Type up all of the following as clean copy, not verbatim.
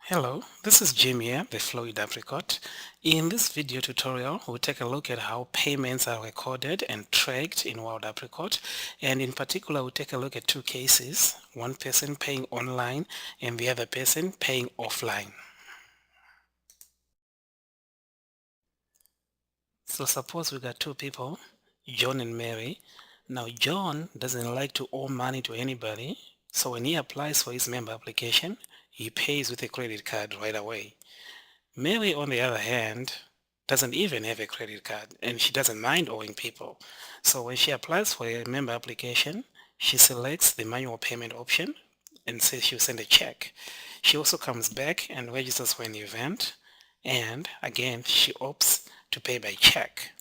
Hello, this is Jim here, the Fluid Apricot. In this video tutorial, we'll take a look at how payments are recorded and tracked in Wild Apricot, and in particular, we'll take a look at two cases, one person paying online and the other person paying offline. So suppose we got two people, John and Mary. Now John doesn't like to owe money to anybody, so when he applies for his member application, he pays with a credit card right away. Mary, on the other hand, doesn't even have a credit card and she doesn't mind owing people. So when she applies for a member application, she selects the manual payment option and says she'll send a check. She also comes back and registers for an event, and again she opts to pay by check.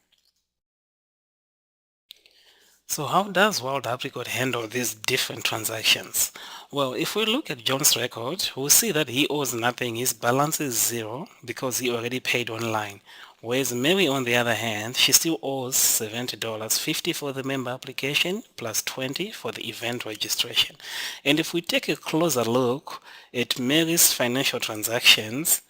So how does Wild Apricot handle these different transactions? Well, if we look at John's record, we'll see that he owes nothing. His balance is zero because he already paid online. Whereas Mary, on the other hand, she still owes $70, 50 for the member application plus 20 for the event registration. And if we take a closer look at Mary's financial transactions,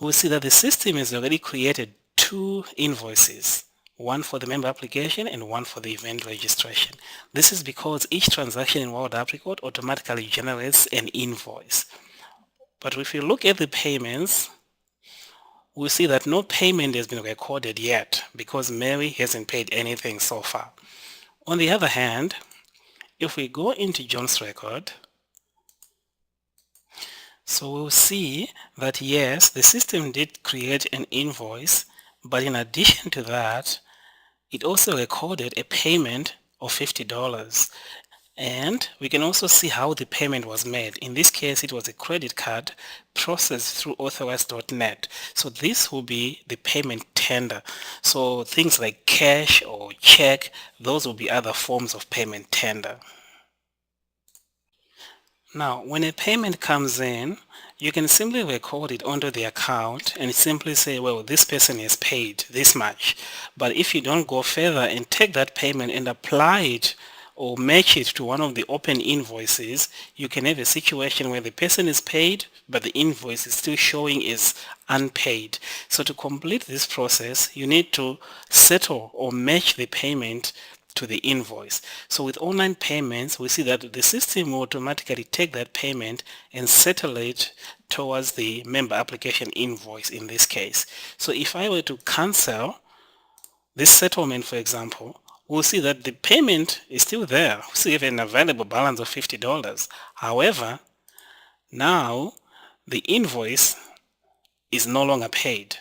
we'll see that the system has already created two invoices, one for the member application and one for the event registration. This is because each transaction in Wild Apricot automatically generates an invoice. But if you look at the payments, we'll see that no payment has been recorded yet because Mary hasn't paid anything so far. On the other hand, if we go into John's record, so we'll see that yes, the system did create an invoice, but in addition to that, it also recorded a payment of $50. And we can also see how the payment was made. In this case, it was a credit card processed through authorized.net. So this will be the payment tender. So things like cash or check, those will be other forms of payment tender. Now, when a payment comes in, you can simply record it onto the account and simply say, well, this person has paid this much. But if you don't go further and take that payment and apply it or match it to one of the open invoices, you can have a situation where the person is paid, but the invoice is still showing as unpaid. So to complete this process, you need to settle or match the payment to the invoice. So with online payments, we see that the system will automatically take that payment and settle it towards the member application invoice in this case. So if I were to cancel this settlement, for example, we'll see that the payment is still there. We still have an available balance of $50. However, now the invoice is no longer paid.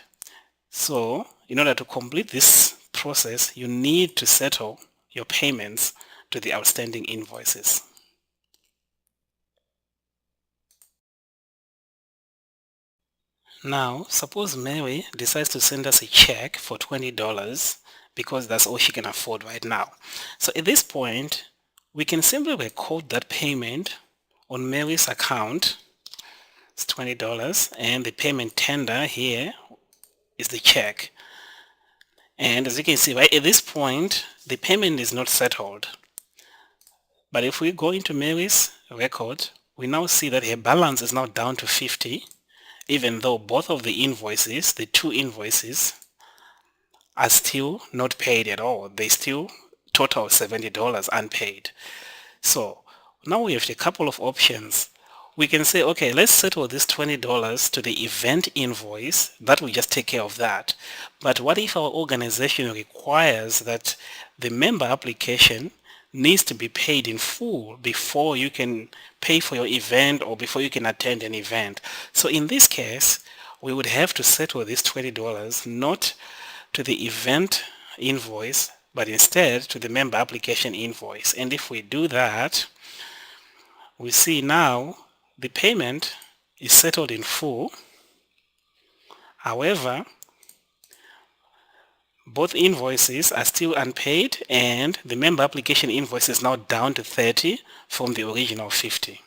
So in order to complete this process, you need to settle your payments to the outstanding invoices. Now, suppose Mary decides to send us a check for $20 because that's all she can afford right now. So at this point, we can simply record that payment on Mary's account. It's $20, and the payment tender here is the check. And as you can see, right at this point, the payment is not settled. But if we go into Mary's record, we now see that her balance is now down to 50, even though both of the invoices, the two invoices, are still not paid at all. They still total $70 unpaid. So now we have a couple of options. We can say, okay, let's settle this $20 to the event invoice. That will just take care of that. But what if our organization requires that the member application needs to be paid in full before you can pay for your event or before you can attend an event? So in this case, we would have to settle this $20 not to the event invoice, but instead to the member application invoice. And if we do that, we see now the payment is settled in full. However, both invoices are still unpaid, and the member application invoice is now down to 30 from the original 50.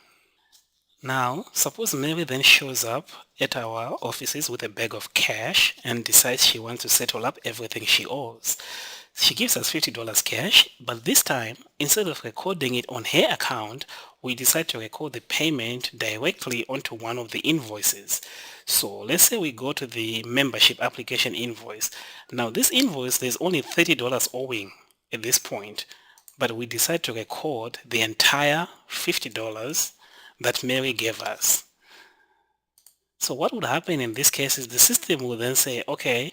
Now, suppose Mary then shows up at our offices with a bag of cash and decides she wants to settle up everything she owes. She gives us $50 cash, but this time, instead of recording it on her account, we decide to record the payment directly onto one of the invoices. So let's say we go to the membership application invoice. Now this invoice, there's only $30 owing at this point, but we decide to record the entire $50 that Mary gave us. So what would happen in this case is the system will then say, okay,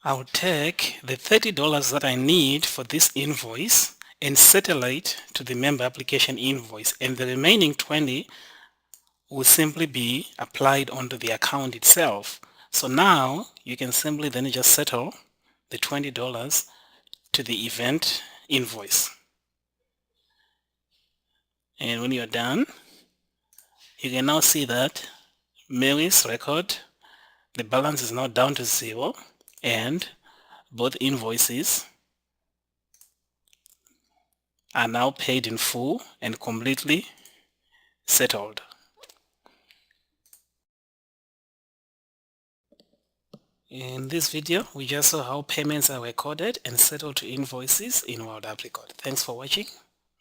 I'll take the $30 that I need for this invoice and settle it to the member application invoice, and the remaining 20 will simply be applied onto the account itself. So now you can simply then just settle the $20 to the event invoice. And when you're done, you can now see that Mary's record, the balance is now down to 0, and both invoices are now paid in full and completely settled. In this video, we just saw how payments are recorded and settled to invoices in Apricot. Thanks for watching.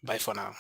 Bye for now.